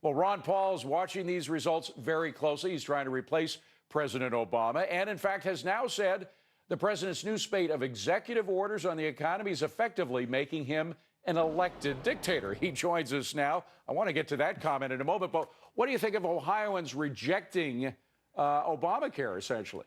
Well, Ron Paul's watching these results very closely. He's trying to replace President Obama and, in fact, has now said the president's new spate of executive orders on the economy is effectively making him an elected dictator. He joins us now. I want to get to that comment in a moment, but what do you think of Ohioans rejecting Obamacare, essentially?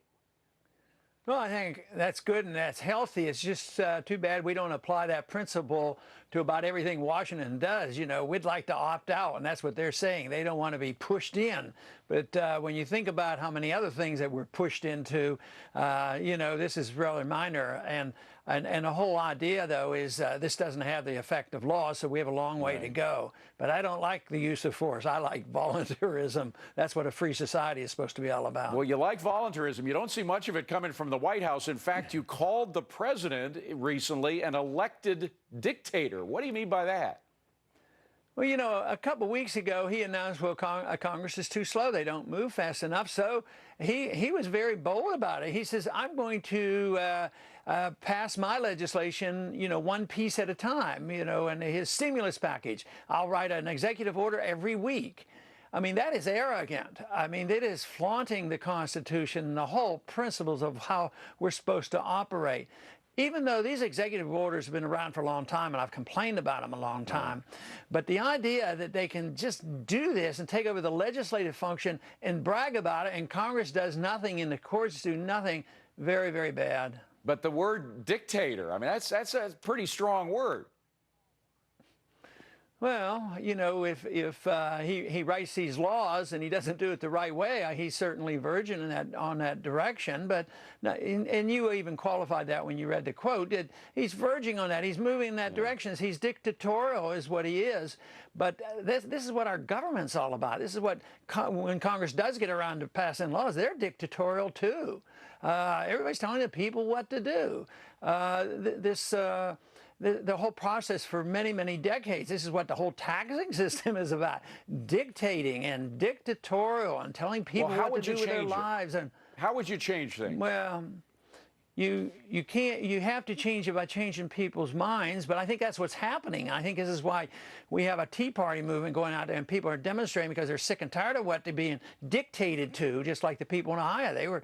Well, I think that's good and that's healthy. It's just too bad we don't apply that principle to about everything Washington does. You know, we'd like to opt out, and that's what they're saying. They don't want to be pushed in. But when you think about how many other things that we're pushed into, you know, this is really minor. And the whole idea, though, is this doesn't have the effect of law, so we have a long way to go. But I don't like the use of force. I like voluntarism. That's what a free society is supposed to be all about. Well, you like voluntarism. You don't see much of it coming from the White House. In fact, you called the president recently an elected dictator. What do you mean by that? Well, you know, a couple of weeks ago, he announced, well, Congress is too slow. They don't move fast enough. So he was very bold about it. He says, I'm going to pass my legislation, you know, one piece at a time, you know, and his stimulus package. I'll write an executive order every week. I mean, that is arrogant. I mean, it is flaunting the Constitution and the whole principles of how we're supposed to operate. Even though these executive orders have been around for a long time, and I've complained about them a long time, but the idea that they can just do this and take over the legislative function and brag about it, and Congress does nothing and the courts do nothing, very, very bad. But the word dictator, I mean, that's a pretty strong word. Well, you know, if he writes these laws and he doesn't do it the right way, he's certainly verging on that direction. But and you even qualified that when you read the quote. He's verging on that. He's moving in that direction. He's dictatorial, is what he is. But this is what our government's all about. This is what when Congress does get around to passing laws, they're dictatorial too. Everybody's telling the people what to do. The whole process for many, many decades, this is what the whole taxing system is about, dictating and dictatorial and telling people what to do with their lives. And how would you change things? Well, you can't. You have to change it by changing people's minds. But I think that's what's happening. I think this is why we have a Tea Party movement going out there, and people are demonstrating because they're sick and tired of what they're being dictated to. Just like the people in Ohio, they were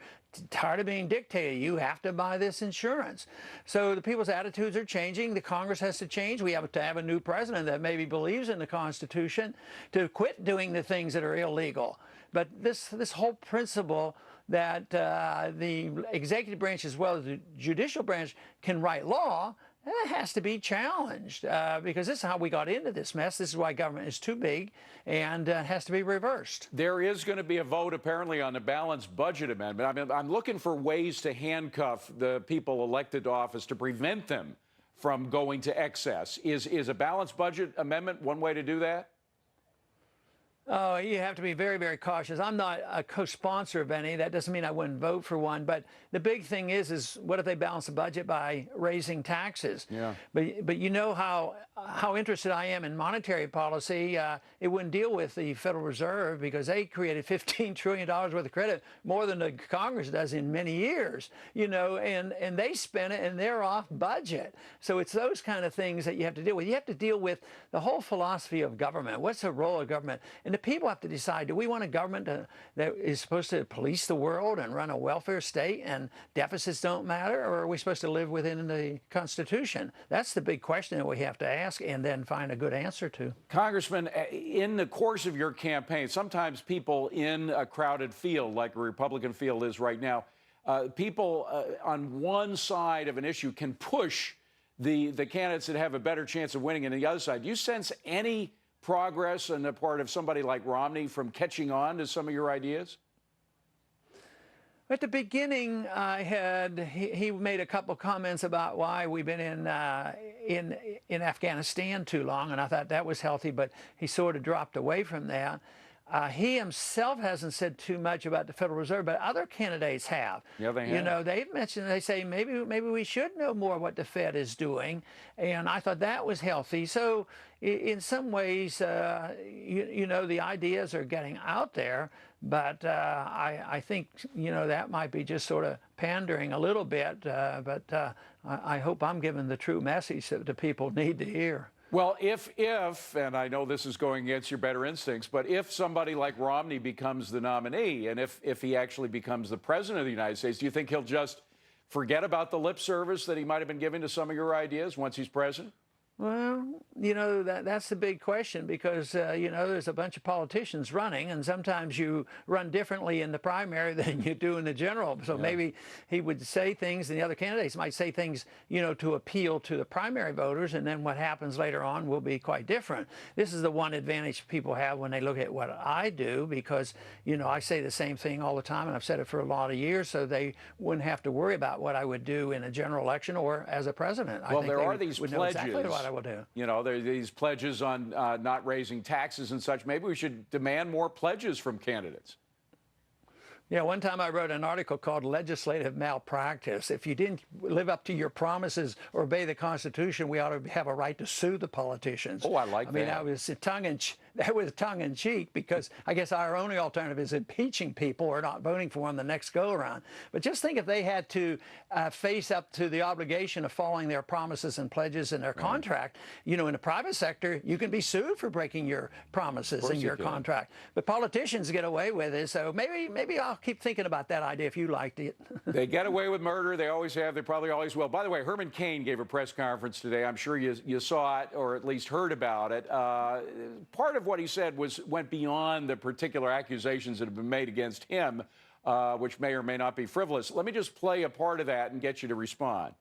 tired of being dictated. You have to buy this insurance. So the people's attitudes are changing. The Congress has to change. We have to have a new president that maybe believes in the Constitution to quit doing the things that are illegal. But this whole principle that the executive branch as well as the judicial branch can write law, that has to be challenged because this is how we got into this mess. This is why government is too big and has to be reversed. There is going to be a vote apparently on the balanced budget amendment. I mean, I'm looking for ways to handcuff the people elected to office to prevent them from going to excess. Is a balanced budget amendment one way to do that? Oh, you have to be very, very cautious. I'm not a co-sponsor of any. That doesn't mean I wouldn't vote for one. But the big thing is what if they balance the budget by raising taxes? Yeah. But you know how interested I am in monetary policy. It wouldn't deal with the Federal Reserve because they created $15 trillion worth of credit, more than the Congress does in many years. You know, and they spend it and they're off budget. So it's those kind of things that you have to deal with. You have to deal with the whole philosophy of government. What's the role of government? And the people have to decide, do we want a government that is supposed to police the world and run a welfare state and deficits don't matter, or are we supposed to live within the Constitution? That's the big question that we have to ask and then find a good answer to. Congressman, in the course of your campaign, sometimes people in a crowded field, like a Republican field is right now, people on one side of an issue can push the candidates that have a better chance of winning on the other side. Do you sense any progress on the part of somebody like Romney from catching on to some of your ideas? At the beginning, he made a couple of comments about why we've been in Afghanistan too long, and I thought that was healthy, but he sort of dropped away from that. He himself hasn't said too much about the Federal Reserve, but other candidates have. Yeah, they have. You know, they've mentioned, they say maybe we should know more what the Fed is doing, and I thought that was healthy. So in some ways, you know, the ideas are getting out there, but I think, you know, that might be just sort of pandering a little bit, but I hope I'm giving the true message that the people need to hear. Well, if, and I know this is going against your better instincts, but if somebody like Romney becomes the nominee, and if he actually becomes the president of the United States, do you think he'll just forget about the lip service that he might have been giving to some of your ideas once he's president? Well, that's the big question because, there's a bunch of politicians running, and sometimes you run differently in the primary than you do in the general. So maybe he would say things, and the other candidates might say things, to appeal to the primary voters, and then what happens later on will be quite different. This is the one advantage people have when they look at what I do because, I say the same thing all the time, and I've said it for a lot of years, so they wouldn't have to worry about what I would do in a general election or as a president. Well, there are these pledges. Know exactly what I will do. There are these pledges on not raising taxes and such. Maybe we should demand more pledges from candidates. Yeah, one time I wrote an article called Legislative Malpractice. If you didn't live up to your promises or obey the Constitution, we ought to have a right to sue the politicians. Oh, I like that. I mean, that was tongue in cheek because I guess our only alternative is impeaching people or not voting for them the next go around. But just think if they had to face up to the obligation of following their promises and pledges in their contract. In the private sector, you can be sued for breaking your promises in your contract. But politicians get away with it. So maybe I'll keep thinking about that idea if you liked it. They get away with murder. They always have. They probably always will. By the way, Herman Cain gave a press conference today. I'm sure you saw it or at least heard about it. Part of what he said went beyond the particular accusations that have been made against him, which may or may not be frivolous. Let me just play a part of that and get you to respond.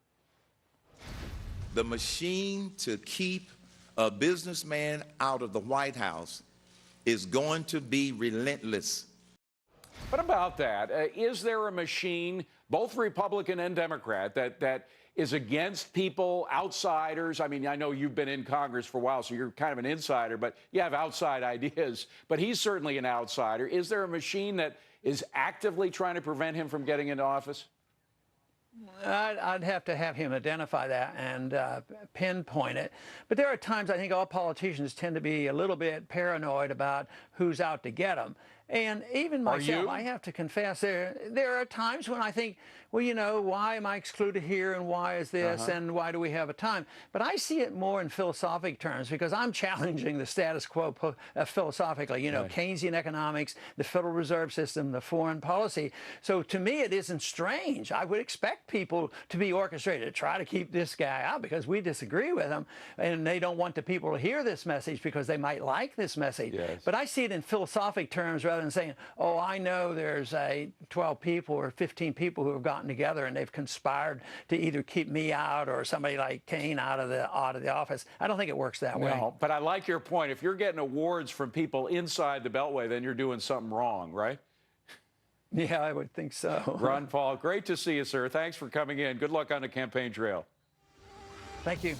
The machine to keep a businessman out of the White House is going to be relentless. What about that? Is there a machine, both Republican and Democrat, that is against people, outsiders? I mean, I know you've been in Congress for a while, so you're kind of an insider, but you have outside ideas. But he's certainly an outsider. Is there a machine that is actively trying to prevent him from getting into office? I'd have to have him identify that and pinpoint it. But there are times I think all politicians tend to be a little bit paranoid about who's out to get them. And even myself, I have to confess, there are times when I think, well, why am I excluded here and why is this and why do we have a time? But I see it more in philosophic terms because I'm challenging the status quo philosophically, Keynesian economics, the Federal Reserve System, the foreign policy. So to me, it isn't strange. I would expect people to be orchestrated to try to keep this guy out because we disagree with him and they don't want the people to hear this message because they might like this message. Yes. But I see it in philosophic terms rather than saying, oh, I know there's 12 people or 15 people who have gotten together and they've conspired to either keep me out or somebody like Cain out of the office. I don't think it works that way. No, but I like your point. If you're getting awards from people inside the Beltway, then you're doing something wrong, right? Yeah, I would think so. Ron Paul, great to see you, sir. Thanks for coming in. Good luck on the campaign trail. Thank you.